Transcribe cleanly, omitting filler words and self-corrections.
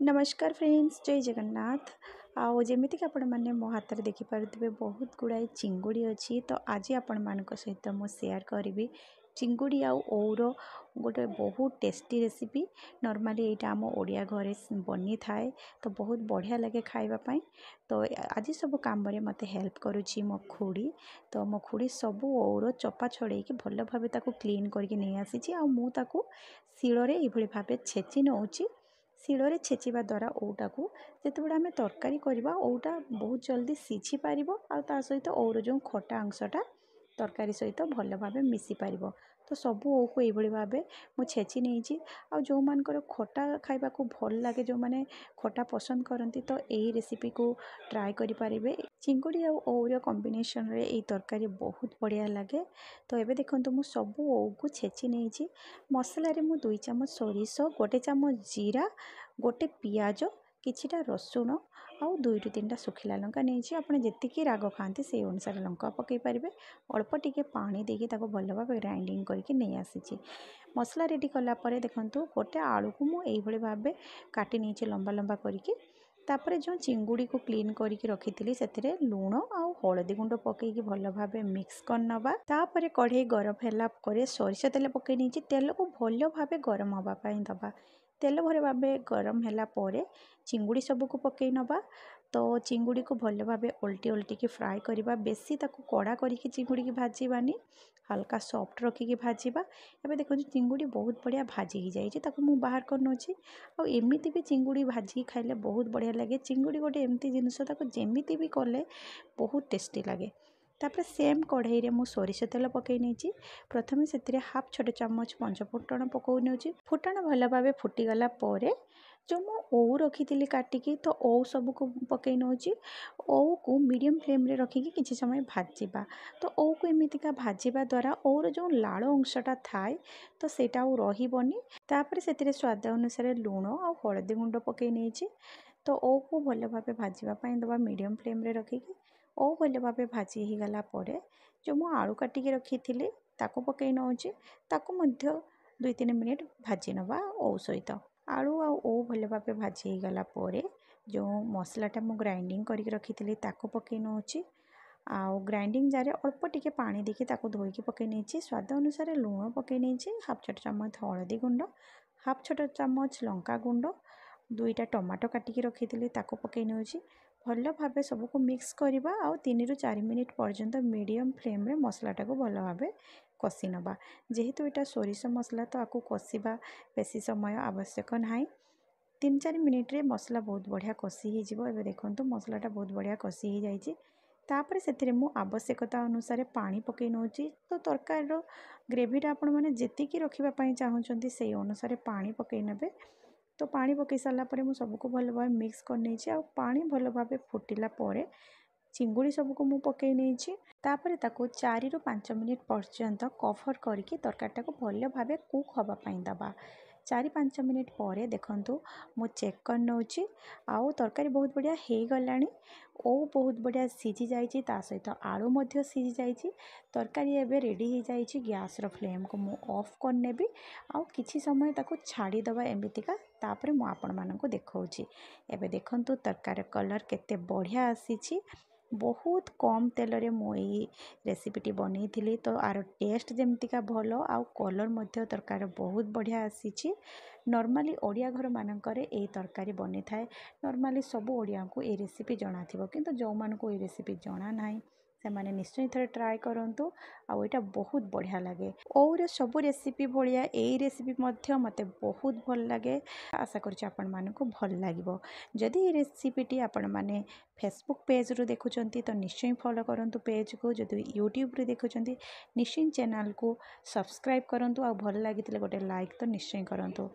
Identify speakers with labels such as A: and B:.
A: नमस्कार फ्रेंड्स, जय जगन्नाथ। आओ जेमितिक आपण मैंने मो हाथ में देखिपे बहुत गुड़ाए चिंगुड़ी अच्छी। तो आज आपण मान सहित मु शेयर करी चिंगुड़ी आउ ओर गोटे बहुत टेस्टी रेसिपी। नॉर्मली यहाँ आम ओडिया घरे बनी थाए तो बहुत बढ़िया लगे खावाई। तो आज सब काम मत हेल्प करुच्ची मो खुड़ी। तो मो खुड़ी सब ओर चपा छड़े भल भाव क्लीन करके नहीं आसी आ मुझे शिଳରେ ଏଇଭଳି ଭାବେ ଛେଚି नौची। ଶିଳରେ ଛେଚିବା ଦ୍ୱାରା ଓଉଟାକୁ ଯେତେବେଳେ ଆମେ ତରକାରୀ କରିବା ଓଉଟା ବହୁତ ଜଲ୍ଦି ସିଝି ପାରିବ ଆଉ ତା ସହିତ ଓଉର ଯେଉଁ ଖଟା ଅଂଶଟା ତରକାରୀ ସହିତ ଭଲ ଭାବେ ମିଶି ପାରିବ। ତ ସବୁ ଓଉକୁ ଏଇଭଳି ଭାବେ ମୁଁ ଛେଚି ନେଇଛି। ଆଉ ଯେଉଁମାନଙ୍କର ଖଟା ଖାଇବାକୁ ଭଲ ଲାଗେ, ଯେଉଁମାନେ ଖଟା ପସନ୍ଦ କରନ୍ତି, ତ ଏଇ ରେସିପିକୁ ଟ୍ରାଏ କରିପାରିବେ। ଚିଙ୍ଗୁଡ଼ି ଆଉ ଓଉର କମ୍ବିନେସନରେ ଏଇ ତରକାରୀ ବହୁତ ବଢ଼ିଆ ଲାଗେ। ତ ଏବେ ଦେଖନ୍ତୁ ମୁଁ ସବୁ ଓଉକୁ ଛେଚି ନେଇଛି। ମସଲାରେ ମୁଁ 2 ଚାମଚ ସୋରିଷ, 1 ଚାମଚ ଜିରା, गोटे पियाज, किछिटा रसुण आउ 2 ରୁ 3ଟା सुखिला लंका नहीं। आप जी राग खाती से अनुसार लंका पकई पारे। अल्प टिके पानी देकी ताको भल भाव ग्राइंडिंग करके नहीं आसी। मसला रेडी कलापर देखंतु गोटे आलू को मुझे भाव काटी नहीं लंबा लंबा करके। तापर जो चिंगुड़ी को क्लीन करके रखी से लुण आउ हलदी गुंड पकईकी भल भाव मिक्स करनबा। तापर कढ़ई गरम होला पर सरिष तेल पकई नहीं। तेल को भल भाव गरम होगापाई दबा। तेल भर भाव गरम होला पर चिंगुड़ी सबको पकई नबा। तो चिंगुड़ी को भल भाव उल्टी उल्टी की फ्राए करबा। बेसी ताको कड़ा करके चिंगुड़ी की भाजीबानी, हल्का सॉफ्ट रखिकी भाजीबा। एबे देखो चिंगुड़ी बहुत बढ़िया भाजी ही जाइए। ताको मु बाहर कर नौची। आ एमिति भी चिंगुड़ी भाजी खाइले बहुत बढ़िया लगे। चिंगुड़ी गोटे एमती जिनस ताको जेमिति भी कले बहुत टेस्टी लगे। तापर सेम कढ़ई रे मु सोरिष तेल पकई नहीं। प्रथम से हाफ छोट चामच पंच फुटण पकौ नौची। फुटण भल भाव फुटीगला पर जो मु ओऊ रखी थी काटिकी, तो ओऊ सबको पकई नौची। ओऊ को मीडियम फ्लेम रे रखिकी किछि समय भाजीबा। तो ओऊ को एमितिका भाजीबा द्वारा ओऊर जो लाड़ अंशटा थाए तो सेटा आउ रहिबनी। तापर सेतिरे स्वाद अनुसार लुण आ हलदी गुंड पकई नैछि। तो ओऊ को भल भाव भाजीबा पई दबा मीडियम फ्लेम रे रखिकी। ओऊ भल भाव भाजी ही गला पर जो मु आलू काटिकी रखी थी ताको पकई नौछि। ताको मध्य 2-3 मिनिट भाजी नबा ओऊ सहित। आलू आ ओऊ भल भाव भाजी ही गला पर जो मसलाटा मु ग्राइंडिंग करके रखी थी ताको पकई नौछि। आउ ग्राइंडिंग जार अल्प टिके पानी देके ताको धोईकी पकई नहीं। स्वाद अनुसार लुण पकई नहीं। हाफ छोट चामच हलदी गुंड, हाफ छोट चामच लंका गुंड, 2टा टमाटो काटिकी रखी थी ताको पकई नौछि। भल भाव सबको मिक्स करवा। आउ 3 ରୁ 4 मिनिट पर्यंत मीडियम फ्लेम रे मसलाटा को भल भाव कषि नबा। जेहेतु यहाँ सोरिष मसला तो आपको कषिबा बेसी समय आवश्यक ना। 3-4 मिनिट रे मसला बहुत बढ़िया कषि हो। एबे देखंतु मसलाटा बहुत बढ़िया कषि हो जाइए। तापर से मु आवश्यकता अनुसार पानी पकई नौची। तो तरकारी ग्रेवीटा आपण मैंने जेतिकी रखापी चाहूँगी से अनुसार पानी पकई नेबे। तो पानी पकई सारा पर मुझे सबको भल भाव मिक्स कर नहीं। आ पानी भल भाव फुटिला पर चिंगुड़ी सबको मु पकई नहीं। तापर ताको 4 ରୁ 5 मिनिट पर्यंत कवर करके तरकारीटा को भल भाव कुक होगापाई दबा। 4-5 मिनिट पर देखंतु मु चेक कर नौची। आउ तरकारी बहुत बढ़िया हो गलानी। ओ बहुत बढ़िया सीझी जाइए। ता सहित आलू मध्य सीझी जाइए। तरकारी एबे रेडी हो जाइए। गैस रो फ्लेम को मु ऑफ कर नेबी। आउ किछि समय ताको छाड़ी दबा एमितिका। तापर मु आपण मानकु देखौची। एबे देखंतु तरकारी कलर केते बढ़िया आसीची। बहुत कम तेल रे मु ई रेसिपीटी बनी थी। तो आर टेस्ट जमतिका भल आउ कलर मध्य तरकारी बहुत बढ़िया आसीची। नॉर्मली ओडिया घर मानकरे ए तरकारी बनी थाए। नॉर्मली सब ओडिया को ए रेसिपी जणा थिबो, किंतु जो मान को ए रेसिपी जणा नाही से माने निश्चय थरे ट्राए करंतु। आउ एटा बहुत बढ़िया लगे। और सब रेसिपी भलिया ए रेसिपी मध्य मते बहुत भल लगे। आशा करछि आपण मानकु भल लागिबो। जदि ए रेसिपीटी आपण माने फेसबुक पेज रु देखुचंती तो निश्चय फॉलो करंतु पेज को। जदि यूट्यूब रे देखुचंती निश्चय चैनल को सब्सक्राइब करंतु। आ भल लागितले गोटे लाइक तो निश्चय करंतु।